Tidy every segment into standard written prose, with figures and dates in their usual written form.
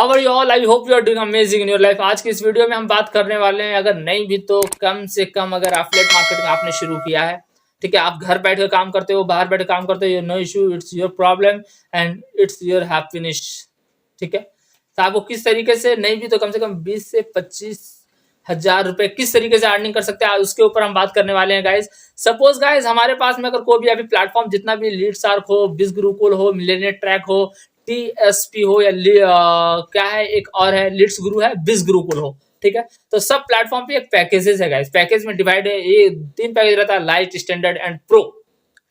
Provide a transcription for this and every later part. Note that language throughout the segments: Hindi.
How are you all, I hope you are doing amazing in your life. आज की इस वीडियो में हम बात करने वाले हैं, अगर नहीं भी तो कम से कम अगर एफिलिएट मार्केटिंग आपने शुरू किया है, ठीक है, आप घर बैठ कर काम करते हो, बाहर बैठ कर काम करते हो, no issue, it's your problem and it's your happiness, ठीक है। तो आपको किस तरीके से, नहीं भी तो कम से कम 20 से 25 हजार रुपए किस तरीके से अर्निंग कर सकते हैं, उसके ऊपर हम बात करने वाले हैं गाइज। सपोज गाइज हमारे पास में अगर कोई भी अभी प्लेटफॉर्म, जितना भी लीडशार्क हो, बिजगुरुकुल हो, मिलेनियर ट्रैक हो, टीएसपी हो, या क्या है एक और है, लीड्स गुरु है, बिज गुरुकुल हो, ठीक है। तो सब प्लेटफॉर्म पे एक पैकेजेस है गाइस। पैकेज में डिवाइड है, ये 3 पैकेज रहता है, लाइट, स्टैंडर्ड एंड प्रो,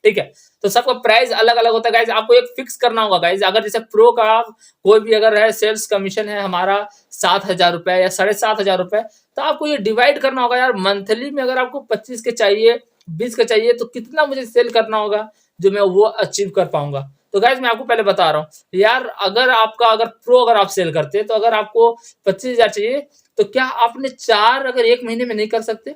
ठीक है। तो सबका प्राइस अलग अलग होता है गाइज। आपको एक फिक्स करना होगा गाइज। अगर जैसे प्रो का कोई भी अगर है, सेल्स कमीशन है हमारा 7,000 रुपए या 7,500 रुपए, तो आपको ये डिवाइड करना होगा यार। मंथली में अगर आपको 25 के चाहिए, 20 का चाहिए, तो कितना मुझे सेल करना होगा जो मैं वो अचीव कर पाऊंगा। तो गाइज मैं आपको पहले बता रहा हूँ यार, अगर आपका अगर प्रो अगर आप सेल करते हैं, तो अगर आपको 25,000 चाहिए, तो क्या आपने 4 अगर 1 महीने में नहीं कर सकते?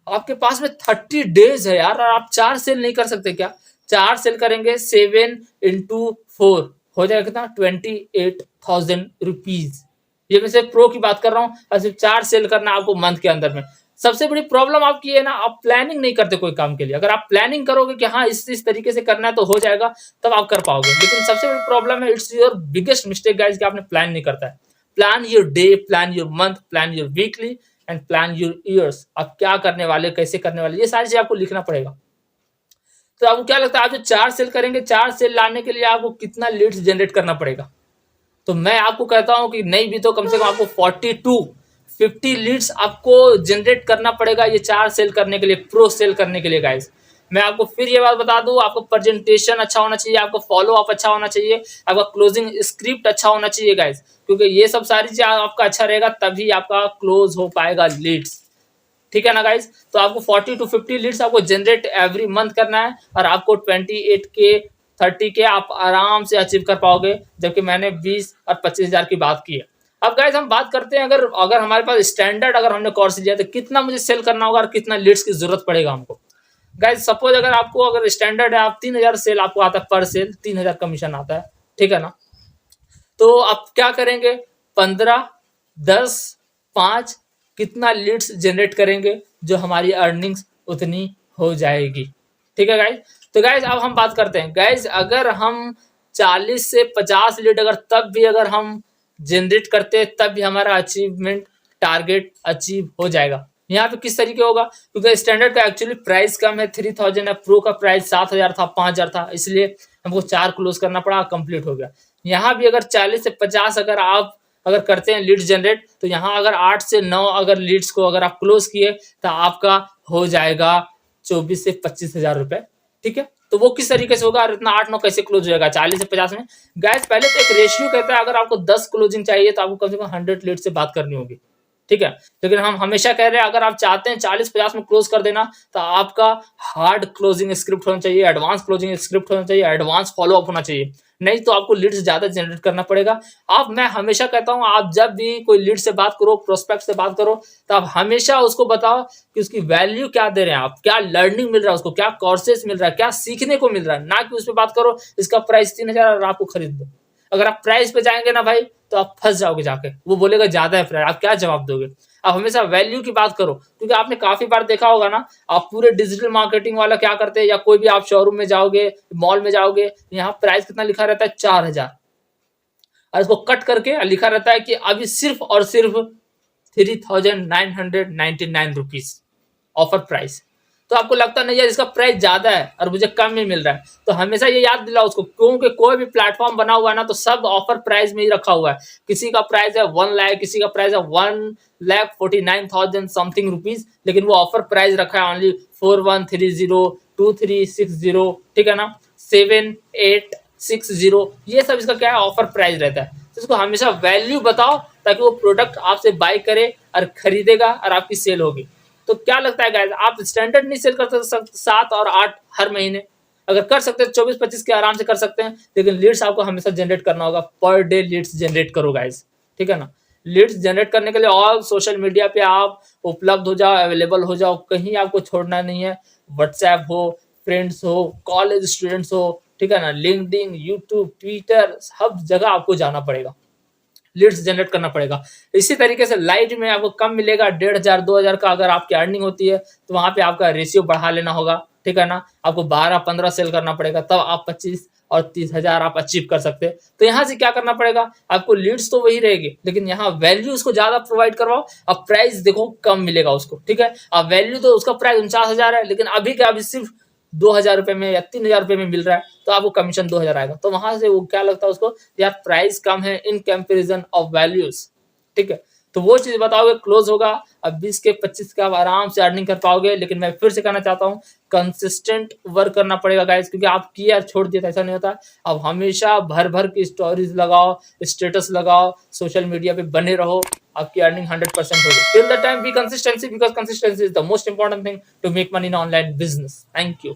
आपके पास में 30 डेज है यार, और आप 4 सेल नहीं कर सकते क्या? 4 सेल करेंगे, 7 इंटू 4 हो जाएगा कितना? 28,000 रुपीज। ये मैं सिर्फ प्रो की बात कर रहा हूँ, और सिर्फ 4 सेल करना आपको मंथ के अंदर में। सबसे बड़ी प्रॉब्लम आपकी है ना, आप प्लानिंग नहीं करते कोई काम के लिए। अगर आप प्लानिंग करोगे कि हाँ इस तरीके से करना है तो हो जाएगा, तब आप कर पाओगे। लेकिन सबसे बड़ी प्रॉब्लम है, it's your biggest mistake guys, कि आपने प्लान नहीं करता है। Plan your day, plan your month, plan your weekly and plan your ears. आप क्या करने वाले, कैसे करने वाले, ये सारी चीजें आपको लिखना पड़ेगा। तो आपको क्या लगता है, आप जो 4 सेल करेंगे, 4 सेल लाने के लिए आपको कितना लीड्स जनरेट करना पड़ेगा? तो मैं आपको कहता हूं कि नहीं भी तो कम से कम आपको 40 टू 50 लीड्स आपको जनरेट करना पड़ेगा, ये 4 सेल करने के लिए, प्रो सेल करने के लिए गाइस। मैं आपको फिर ये बात बता दूं, आपको प्रेजेंटेशन अच्छा होना चाहिए, आपको फॉलो अप अच्छा होना चाहिए, आपका क्लोजिंग स्क्रिप्ट अच्छा होना चाहिए गाइस, क्योंकि ये सब सारी चीजें आपका अच्छा रहेगा, तभी आपका क्लोज हो पाएगा लीड्स, ठीक है ना गाइज। तो आपको 40 टू 50 लीड्स आपको जनरेट एवरी मंथ करना है, और आपको 28 के 30 के आप आराम से अचीव कर पाओगे, जबकि मैंने 20 और 25,000 की बात की है। अब गाइज हम बात करते हैं, अगर अगर हमारे पास स्टैंडर्ड अगर हमने कोर्स लिया, तो कितना मुझे सेल करना होगा और कितना लीड्स की जरूरत पड़ेगा हमको। गाइज सपोज अगर आपको अगर स्टैंडर्ड है, आप 3,000 सेल आपको आता है पर सेल, 3,000 कमीशन आता है, ठीक है ना। तो आप क्या करेंगे, 15, 10, 5, कितना लीड्स जनरेट करेंगे, जो हमारी अर्निंग्स उतनी हो जाएगी, ठीक है गाइज। तो गाइज अब हम बात करते हैं गाइज, अगर हम 40 से 50 लीड अगर तब भी अगर हम जनरेट करते हैं, तब भी हमारा अचीवमेंट टारगेट अचीव हो जाएगा। यहाँ पे किस तरीके होगा, क्योंकि स्टैंडर्ड का एक्चुअली प्राइस कम है, 3,000 है, प्रो का प्राइस 7,000 था, 5,000 था, इसलिए हमको 4 क्लोज करना पड़ा, कंप्लीट हो गया। यहाँ भी अगर 40 से 50 अगर आप अगर करते हैं लीड्स जनरेट, तो यहाँ अगर 8 से 9 अगर लीड्स को अगर आप क्लोज किए, तो आपका हो जाएगा 24 से 25,000 रुपए, ठीक है। तो वो किस तरीके से होगा, और इतना 8-9 कैसे क्लोज हो जाएगा 40 से 50 में? गैस पहले तो एक रेशियो कहता है, अगर आपको 10 क्लोजिंग चाहिए, तो आपको कम से कम 100 लीड से बात करनी होगी, ठीक है। लेकिन हम हमेशा कह रहे हैं, अगर आप चाहते हैं 40-50 में क्लोज कर देना, तो आपका हार्ड क्लोजिंग स्क्रिप्ट होना चाहिए, एडवांस क्लोजिंग स्क्रिप्ट होना चाहिए, एडवांस फॉलो अप होना चाहिए, नहीं तो आपको लीड्स ज्यादा जनरेट करना पड़ेगा। मैं हमेशा कहता हूं, आप जब भी कोई लीड से बात करो, प्रोस्पेक्ट से बात करो, तो आप हमेशा उसको बताओ कि उसकी वैल्यू क्या दे रहे हैं आप, क्या लर्निंग मिल रहा है उसको, क्या कोर्सेज मिल रहा है, क्या सीखने को मिल रहा है, ना कि उस पर बात करो इसका प्राइस 3,000 और आपको खरीद दो। अगर आप प्राइस पे जाएंगे ना भाई, तो आप फंस जाओगे जाके, वो बोलेगा ज्यादा है प्राइस, आप क्या जवाब दोगे? आप हमेशा वैल्यू की बात करो, क्योंकि आपने काफी बार देखा होगा ना, आप पूरे डिजिटल मार्केटिंग वाला क्या करते हैं, या कोई भी आप शोरूम में जाओगे, मॉल में जाओगे, यहाँ प्राइस कितना लिखा रहता है, 4,000, और इसको कट करके लिखा रहता है कि अभी सिर्फ और सिर्फ 3,999 रुपीज ऑफर प्राइस। तो आपको लगता नहीं यार इसका प्राइस ज्यादा है और मुझे कम में मिल रहा है, तो हमेशा ये याद दिलाओ उसको, क्योंकि कोई भी प्लेटफॉर्म बना हुआ है ना, तो सब ऑफर प्राइस में ही रखा हुआ है। किसी का प्राइस है 1 लाख, किसी का प्राइस है 1,49,000 समथिंग रुपीज, लेकिन वो ऑफर प्राइस रखा है ओनली 4130, 2360, ठीक है ना, 7860, ये सब इसका क्या है, ऑफर प्राइस रहता है। तो इसको हमेशा वैल्यू बताओ, ताकि वो प्रोडक्ट आपसे बाय करे और खरीदेगा और आपकी सेल होगी। तो क्या लगता है गाइस, आप स्टैंडर्ड नहीं सेल कर सकते 7 और 8 हर महीने? अगर कर सकते हैं 24-25 के आराम से कर सकते हैं, लेकिन लीड्स आपको हमेशा जनरेट करना होगा, पर डे लीड्स जनरेट करो गाइस, ठीक है ना। लीड्स जनरेट करने के लिए ऑल सोशल मीडिया पे आप उपलब्ध हो जाओ, अवेलेबल हो जाओ, कहीं आपको छोड़ना नहीं है। व्हाट्सएप हो, फ्रेंड्स हो, कॉलेज स्टूडेंट्स हो, ठीक है ना, लिंक्डइन, यूट्यूब, ट्विटर, सब जगह आपको जाना पड़ेगा। लीड्स जनरेट करना पड़ेगा। इसी तरीके से लाइट में आपको कम मिलेगा, 1500 2000 का अगर आपकी अर्निंग होती है तो वहां पे आपका रेशियो बढ़ा लेना होगा, ठीक है ना। आपको 12-15 सेल करना पड़ेगा, तब आप 25 और 30,000 आप अचीव कर सकते हैं। तो यहाँ से क्या करना पड़ेगा, आपको लीड्स तो वही रहेगी, लेकिन यहाँ वैल्यू उसको ज्यादा प्रोवाइड करवाओ। अब प्राइस देखो कम मिलेगा उसको, ठीक है। अब वैल्यू तो उसका प्राइस 49,000 है, लेकिन अभी क्या, अभी सिर्फ 2,000 रुपए में या 3,000 रुपए में मिल रहा है, तो आपको कमीशन 2,000 आएगा। तो वहां से वो क्या लगता है उसको, यार प्राइस कम है इन कंपेरिजन ऑफ वैल्यूज, ठीक है। तो वो चीज बताओगे, क्लोज होगा। अब 20 के 25 का आप आराम से अर्निंग कर पाओगे। लेकिन मैं फिर से कहना चाहता हूँ, कंसिस्टेंट वर्क करना पड़ेगा गाइस, क्योंकि आप किया छोड़ दिया ऐसा नहीं होता। अब हमेशा भर भर की स्टोरीज लगाओ, स्टेटस लगाओ, सोशल मीडिया पे बने रहो, आपकी अर्निंग 100% होगी। Till the time be consistency, because consistency is the most important thing to make money in online business. Thank you.